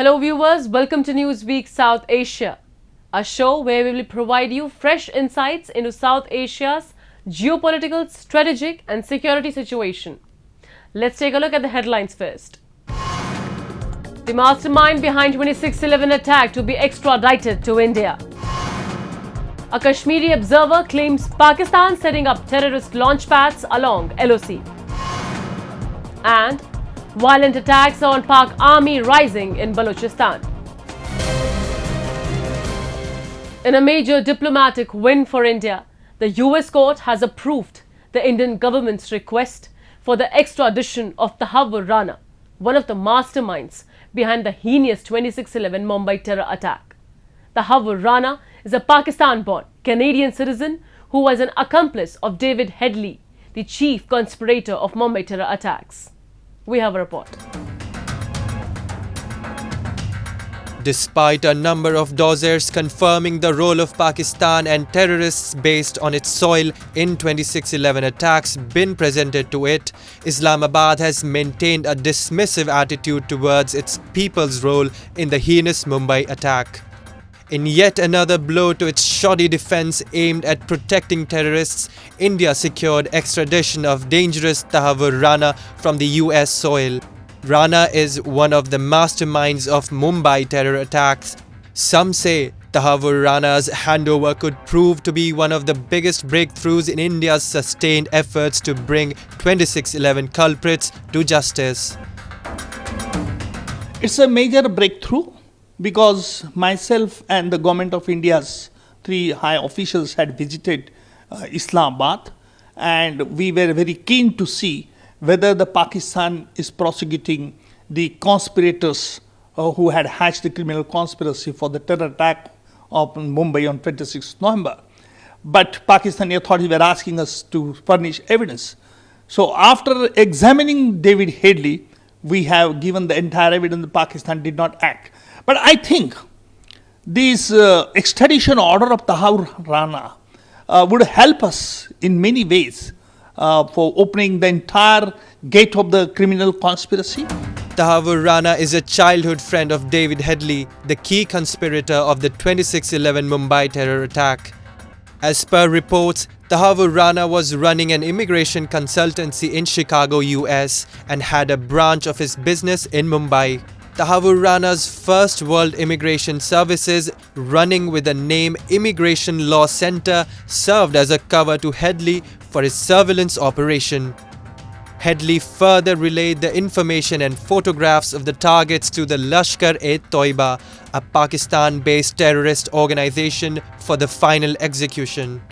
Hello viewers, welcome to Newsweek South Asia, a show where we will provide you fresh insights into South Asia's geopolitical, strategic and security situation. Let's take a look at the headlines first. The mastermind behind 26/11 attack to be extradited to India. A Kashmiri observer claims Pakistan setting up terrorist launch pads along LOC. And violent attacks on Pak Army rising in Balochistan. In a major diplomatic win for India, the US court has approved the Indian government's request for the extradition of Tahawwur Rana, one of the masterminds behind the heinous 26/11 Mumbai terror attack. Tahawwur Rana is a Pakistan-born Canadian citizen who was an accomplice of David Headley, the chief conspirator of Mumbai terror attacks. We have a report. Despite a number of dossiers confirming the role of Pakistan and terrorists based on its soil in 26/11 attacks been presented to it, Islamabad has maintained a dismissive attitude towards its people's role in the heinous Mumbai attack. In yet another blow to its shoddy defense aimed at protecting terrorists, India secured extradition of dangerous Tahawwur Rana from the US soil. Rana is one of the masterminds of Mumbai terror attacks. Some say Tahawwur Rana's handover could prove to be one of the biggest breakthroughs in India's sustained efforts to bring 26/11 culprits to justice. It's a major breakthrough because myself and the government of India's three high officials had visited Islamabad, and we were very keen to see whether the Pakistan is prosecuting the conspirators who had hatched the criminal conspiracy for the terror attack of Mumbai on 26 November. But Pakistani authorities were asking us to furnish evidence. So after examining David Headley, we have given the entire evidence that Pakistan did not act. But I think this extradition order of Tahawwur Rana would help us in many ways for opening the entire gate of the criminal conspiracy. Tahawwur Rana is a childhood friend of David Headley, the key conspirator of the 26/11 Mumbai terror attack. As per reports, Tahawwur Rana was running an immigration consultancy in Chicago, US and had a branch of his business in Mumbai. Tahawwur Rana's first World Immigration Services, running with the name Immigration Law Center, served as a cover to Headley for his surveillance operation. Headley further relayed the information and photographs of the targets to the Lashkar-e-Toiba, a Pakistan-based terrorist organization, for the final execution.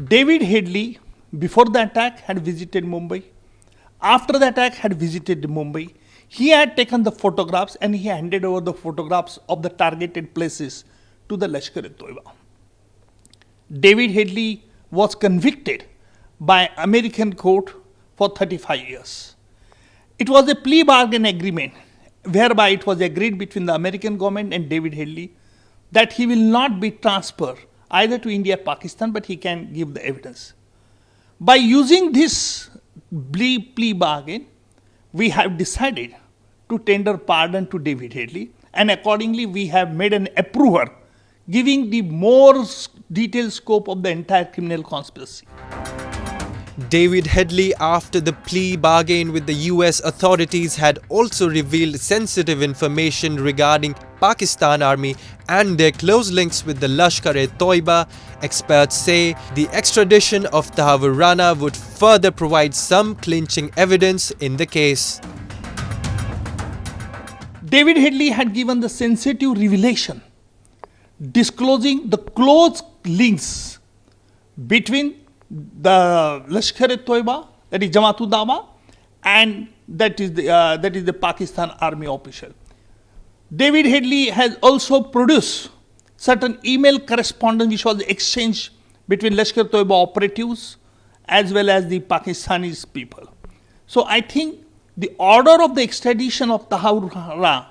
David Headley, before the attack, had visited Mumbai. After the attack had visited Mumbai, he had taken the photographs and he handed over the photographs of the targeted places to the Lashkar-e-Toiba. David Headley was convicted by American court for 35 years. It was a plea bargain agreement whereby it was agreed between the American government and David Headley that he will not be transferred either to India or Pakistan, but he can give the evidence. By using this plea bargain, we have decided to tender pardon to David Headley, and accordingly we have made an approval giving the more detailed scope of the entire criminal conspiracy. David Headley, after the plea bargain with the US authorities, had also revealed sensitive information regarding Pakistan Army and their close links with the Lashkar-e-Toiba. Experts say the extradition of Tahawwur Rana would further provide some clinching evidence in the case. David Headley had given the sensitive revelation disclosing the close links between the Lashkar-e-Toiba, that is Jamaat-ud-Dawa, and that is the Pakistan Army official. David Headley has also produced certain email correspondence which was exchanged between Lashkar-e-Toiba operatives as well as the Pakistani people. So I think the order of the extradition of Tahawwur Rana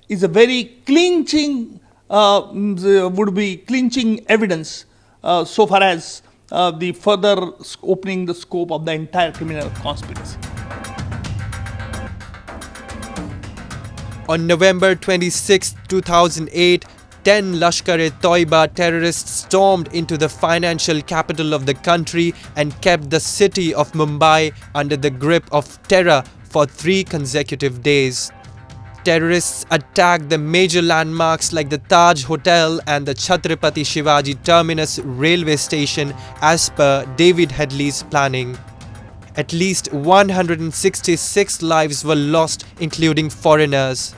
is a very clinching, would be clinching evidence so far as the further opening the scope of the entire criminal conspiracy. On November 26, 2008, 10 Lashkar-e-Toiba terrorists stormed into the financial capital of the country and kept the city of Mumbai under the grip of terror for 3 consecutive days. Terrorists attacked the major landmarks like the Taj Hotel and the Chhatrapati Shivaji Terminus railway station as per David Headley's planning. At least 166 lives were lost, including foreigners.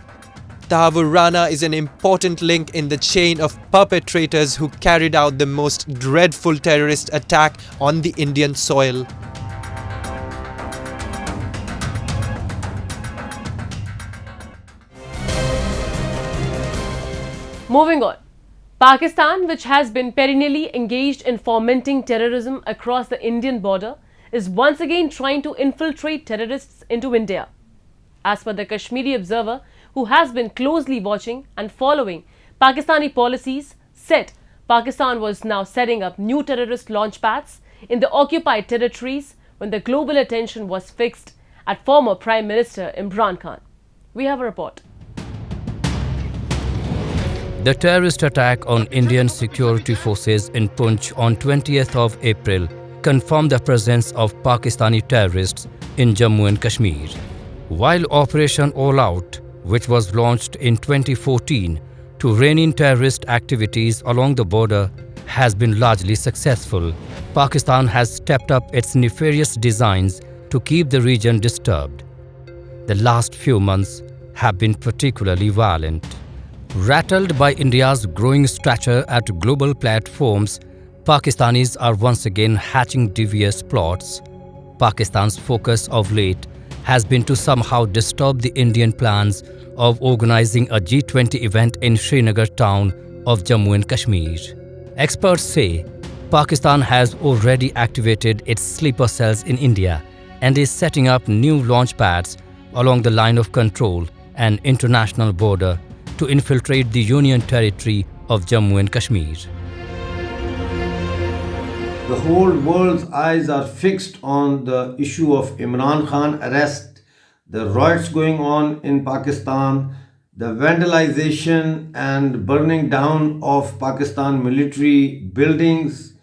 Tahawwur Rana is an important link in the chain of perpetrators who carried out the most dreadful terrorist attack on the Indian soil. Moving on, Pakistan, which has been perennially engaged in fomenting terrorism across the Indian border, is once again trying to infiltrate terrorists into India. As per the Kashmiri observer, who has been closely watching and following Pakistani policies, said Pakistan was now setting up new terrorist launch pads in the occupied territories when the global attention was fixed at former Prime Minister Imran Khan. We have a report. The terrorist attack on Indian security forces in Poonch on 20th of April confirmed the presence of Pakistani terrorists in Jammu and Kashmir. While Operation All Out, which was launched in 2014 to rein in terrorist activities along the border, has been largely successful, Pakistan has stepped up its nefarious designs to keep the region disturbed. The last few months have been particularly violent. Rattled by India's growing stature at global platforms, Pakistanis are once again hatching devious plots. Pakistan's focus of late has been to somehow disturb the Indian plans of organizing a G20 event in Srinagar town of Jammu and Kashmir. Experts say Pakistan has already activated its sleeper cells in India and is setting up new launch pads along the line of control and international border to infiltrate the Union territory of Jammu and Kashmir. The whole world's eyes are fixed on the issue of Imran Khan arrest, the riots going on in Pakistan, the vandalization and burning down of Pakistan military buildings,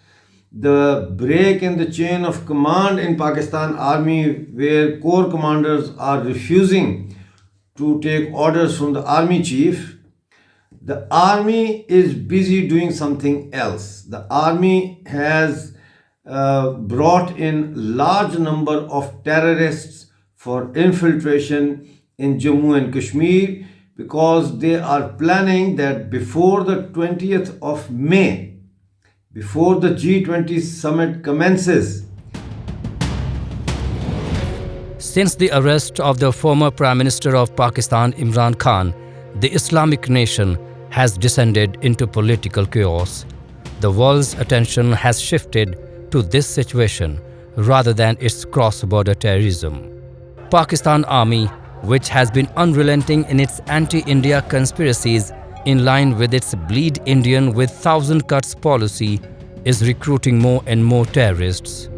the break in the chain of command in Pakistan Army, where corps commanders are refusing to take orders from the army chief. The army is busy doing something else. The army has brought in large number of terrorists for infiltration in Jammu and Kashmir because they are planning that before the 20th of May, before the G20 summit commences. Since the arrest of the former Prime Minister of Pakistan, Imran Khan, the Islamic nation has descended into political chaos. The world's attention has shifted to this situation rather than its cross-border terrorism. Pakistan Army, which has been unrelenting in its anti-India conspiracies in line with its bleed Indian with 1,000 cuts policy, is recruiting more and more terrorists.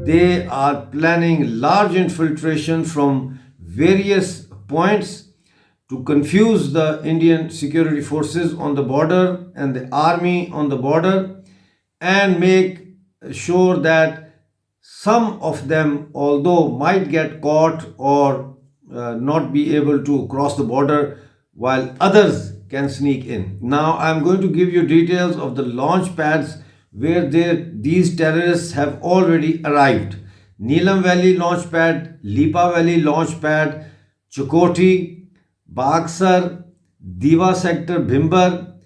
They are planning large infiltration from various points to confuse the Indian security forces on the border and the army on the border and make sure that some of them, although might get caught or not be able to cross the border, while others can sneak in. Now I'm going to give you details of the launch pads where these terrorists have already arrived. Neelam Valley launch pad, Lipa Valley launch pad, Chakoti, Bagsar, Diva sector Bhimbar,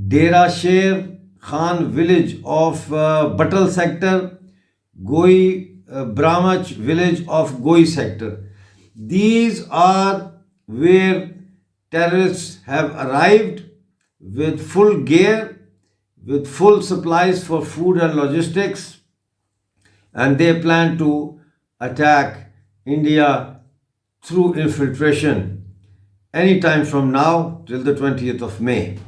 Dera Sher Khan village of Batal sector, Goi Brahmach village of Goi sector. These are where terrorists have arrived with full gear, with full supplies for food and logistics, and they plan to attack India through infiltration anytime from now till the 20th of May.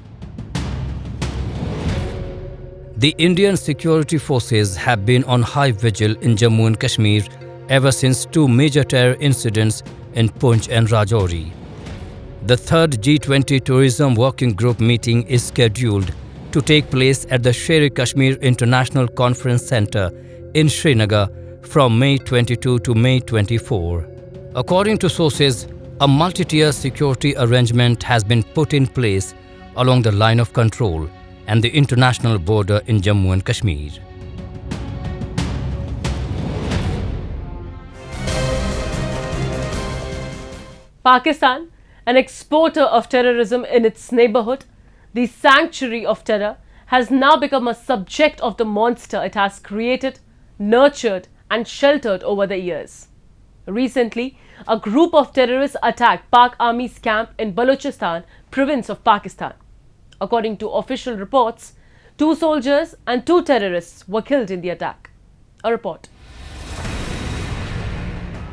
The Indian security forces have been on high vigil in Jammu and Kashmir ever since two major terror incidents in Poonch and Rajouri. The third G20 Tourism Working Group meeting is scheduled to take place at the Sher-e-Kashmir International Conference Centre in Srinagar from May 22 to May 24. According to sources, a multi-tier security arrangement has been put in place along the line of control and the international border in Jammu and Kashmir. Pakistan, an exporter of terrorism in its neighbourhood, the sanctuary of terror, has now become a subject of the monster it has created, nurtured and sheltered over the years. Recently, a group of terrorists attacked Pak Army's camp in Balochistan, province of Pakistan. According to official reports, 2 soldiers and 2 terrorists were killed in the attack. A report.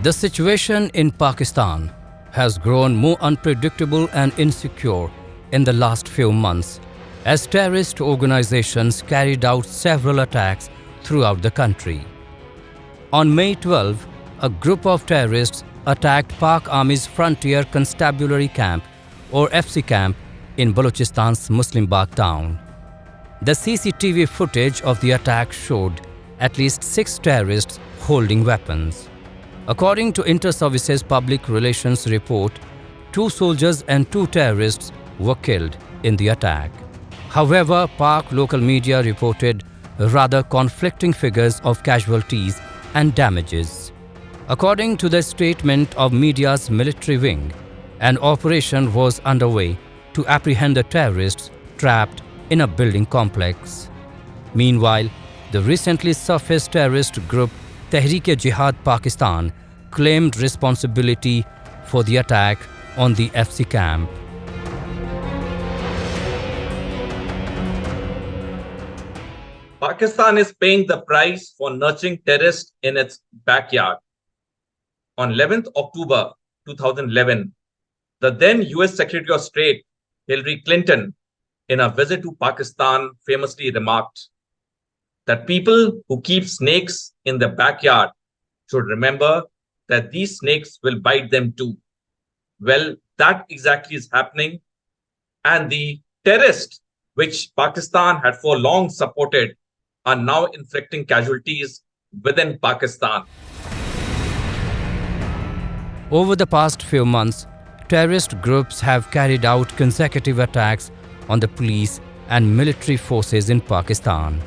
The situation in Pakistan has grown more unpredictable and insecure in the last few months as terrorist organizations carried out several attacks throughout the country. On May 12, a group of terrorists attacked Pak Army's Frontier Constabulary Camp or FC camp in Balochistan's Muslim Bagh town. The CCTV footage of the attack showed at least 6 terrorists holding weapons. According to Inter-Services Public Relations report, 2 soldiers and 2 terrorists were killed in the attack. However, Pak local media reported rather conflicting figures of casualties and damages. According to the statement of media's military wing, an operation was underway to apprehend the terrorists trapped in a building complex. Meanwhile, the recently surfaced terrorist group Tehreek-e-Jihad Pakistan claimed responsibility for the attack on the FC camp. Pakistan is paying the price for nurturing terrorists in its backyard. On 11th October 2011, the then US Secretary of State Hillary Clinton, in a visit to Pakistan, famously remarked that people who keep snakes in their backyard should remember that these snakes will bite them too. Well, that exactly is happening. And the terrorists, which Pakistan had for long supported, are now inflicting casualties within Pakistan. Over the past few months, terrorist groups have carried out consecutive attacks on the police and military forces in Pakistan.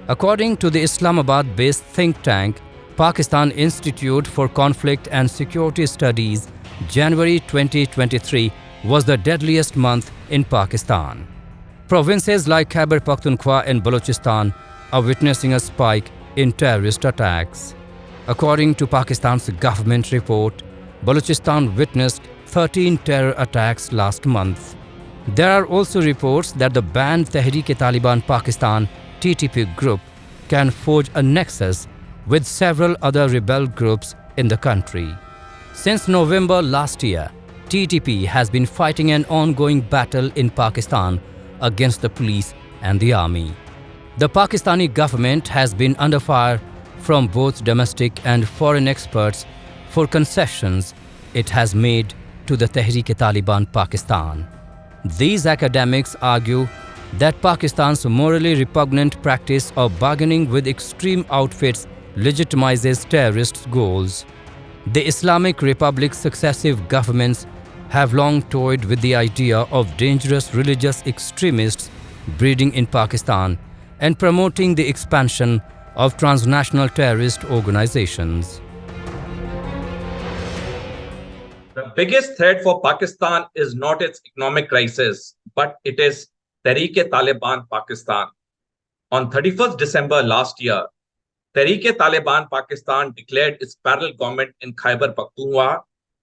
According to the Islamabad-based think tank, Pakistan Institute for Conflict and Security Studies, January 2023 was the deadliest month in Pakistan. Provinces like Khyber Pakhtunkhwa and Balochistan are witnessing a spike in terrorist attacks. According to Pakistan's government report, Balochistan witnessed 13 terror attacks last month. There are also reports that the banned Tehreek-e-Taliban Pakistan (TTP) group can forge a nexus with several other rebel groups in the country. Since November last year, TTP has been fighting an ongoing battle in Pakistan against the police and the army. The Pakistani government has been under fire from both domestic and foreign experts for concessions it has made to the Tehreek-e-Taliban Pakistan. These academics argue that Pakistan's morally repugnant practice of bargaining with extreme outfits legitimizes terrorists' goals. The Islamic Republic's successive governments have long toyed with the idea of dangerous religious extremists breeding in Pakistan and promoting the expansion of transnational terrorist organizations. The biggest threat for Pakistan is not its economic crisis, but it is Tehreek-e-Taliban Pakistan. On 31st December last year, Tehreek-e-Taliban Pakistan declared its parallel government in Khyber Pakhtunkhwa,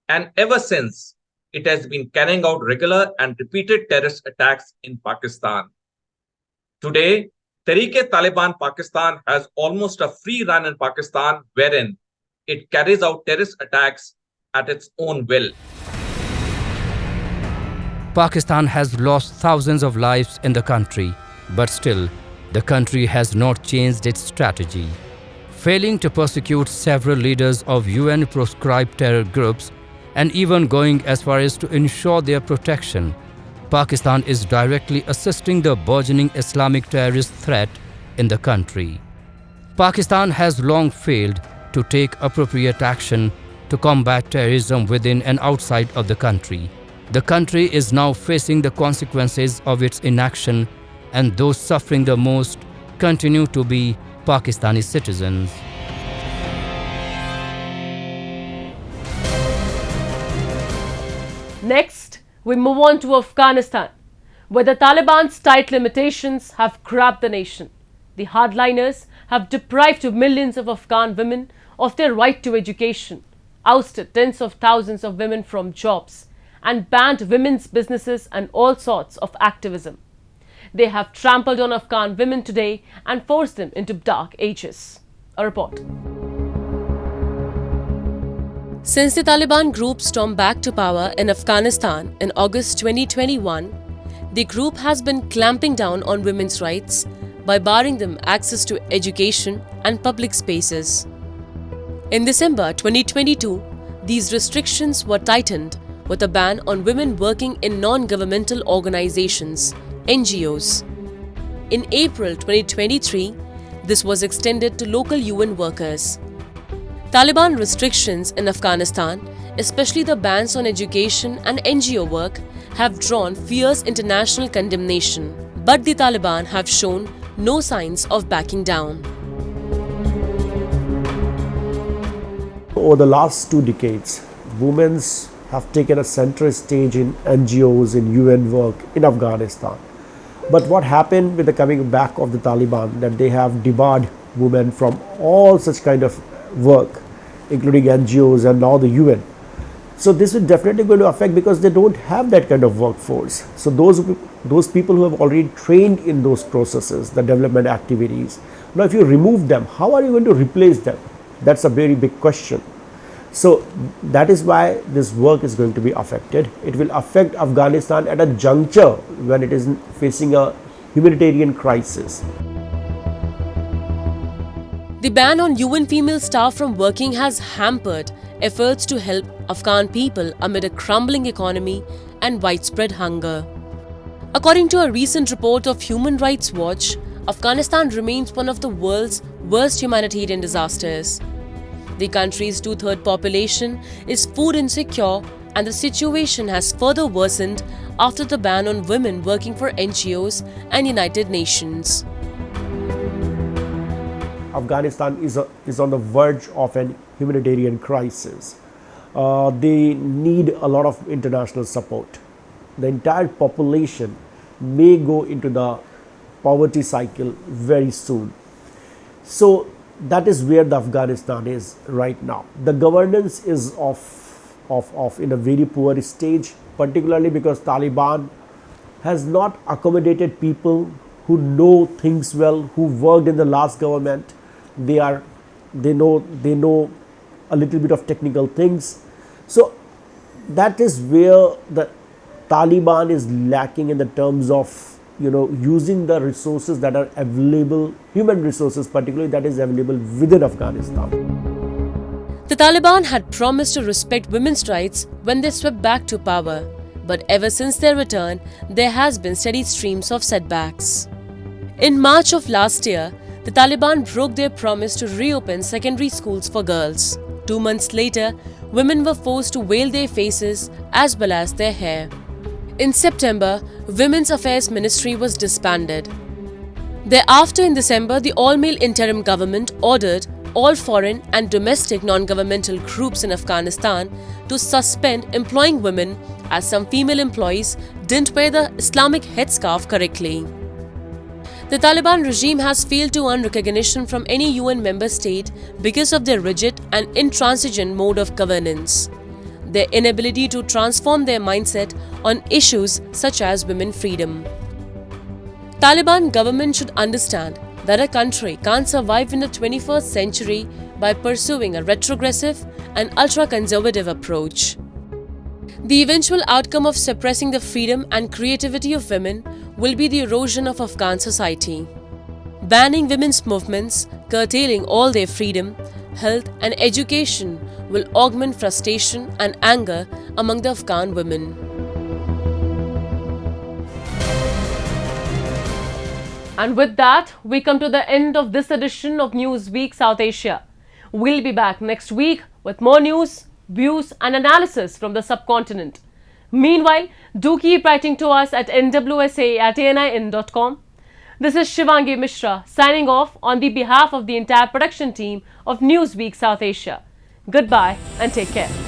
and ever since, it has been carrying out regular and repeated terrorist attacks in Pakistan. Today, Tehreek-e-Taliban Pakistan has almost a free run in Pakistan, wherein it carries out terrorist attacks at its own will. Pakistan has lost thousands of lives in the country, but still, the country has not changed its strategy. failing to prosecute several leaders of UN-proscribed terror groups, and even going as far as to ensure their protection, Pakistan is directly assisting the burgeoning Islamic terrorist threat in the country. Pakistan has long failed to take appropriate action to combat terrorism within and outside of the country. The country is now facing the consequences of its inaction, and those suffering the most continue to be Pakistani citizens. Next, we move on to Afghanistan, where the Taliban's tight limitations have grabbed the nation. The hardliners have deprived millions of Afghan women of their right to education, ousted tens of thousands of women from jobs, and banned women's businesses and all sorts of activism. They have trampled on Afghan women today and forced them into dark ages. A report. Since the Taliban group stormed back to power in Afghanistan in August 2021, the group has been clamping down on women's rights by barring them access to education and public spaces. In December 2022, these restrictions were tightened with a ban on women working in non-governmental organizations, NGOs. In April 2023, this was extended to local UN workers. Taliban restrictions in Afghanistan, especially the bans on education and NGO work, have drawn fierce international condemnation. But the Taliban have shown no signs of backing down. Over the last 2 decades, women have taken a central stage in NGOs, in UN work in Afghanistan. But what happened with the coming back of the Taliban, that they have debarred women from all such kind of work, including NGOs and now the UN. So this is definitely going to affect, because they don't have that kind of workforce. So those people who have already trained in those processes, the development activities, now if you remove them, how are you going to replace them? That's a very big question. So that is why this work is going to be affected. It will affect Afghanistan at a juncture when it is facing a humanitarian crisis. The ban on UN female staff from working has hampered efforts to help Afghan people amid a crumbling economy and widespread hunger. According to a recent report of Human Rights Watch, Afghanistan remains one of the world's worst humanitarian disasters. The country's 2/3 population is food insecure, and the situation has further worsened after the ban on women working for NGOs and United Nations. Afghanistan is on the verge of an humanitarian crisis. They need a lot of international support. The entire population may go into the poverty cycle very soon. So that is where the Afghanistan is right now. The governance is in a very poor stage, particularly because Taliban has not accommodated people who know things well, who worked in the last government. They know a little bit of technical things. So that is where the Taliban is lacking in the terms of using the resources that are available, human resources particularly, that is available within Afghanistan. The Taliban had promised to respect women's rights when they swept back to power, but ever since their return, there has been steady streams of setbacks. In March of last year, the Taliban broke their promise to reopen secondary schools for girls. 2 months later, women were forced to veil their faces as well as their hair. In September, Women's Affairs Ministry was disbanded. Thereafter, in December, the all-male interim government ordered all foreign and domestic non-governmental groups in Afghanistan to suspend employing women, as some female employees didn't wear the Islamic headscarf correctly. The Taliban regime has failed to earn recognition from any UN member state because of their rigid and intransigent mode of governance. Their inability to transform their mindset on issues such as women freedom. Taliban government should understand that a country can't survive in the 21st century by pursuing a retrogressive and ultra-conservative approach. The eventual outcome of suppressing the freedom and creativity of women will be the erosion of Afghan society. banning women's movements, curtailing all their freedom, health and education will augment frustration and anger among the Afghan women. And with that, we come to the end of this edition of Newsweek South Asia. We'll be back next week with more news, views and analysis from the subcontinent. Meanwhile, do keep writing to us at nwsa@anin.com. This is Shivangi Mishra signing off on the behalf of the entire production team of Newsweek South Asia. Goodbye and take care.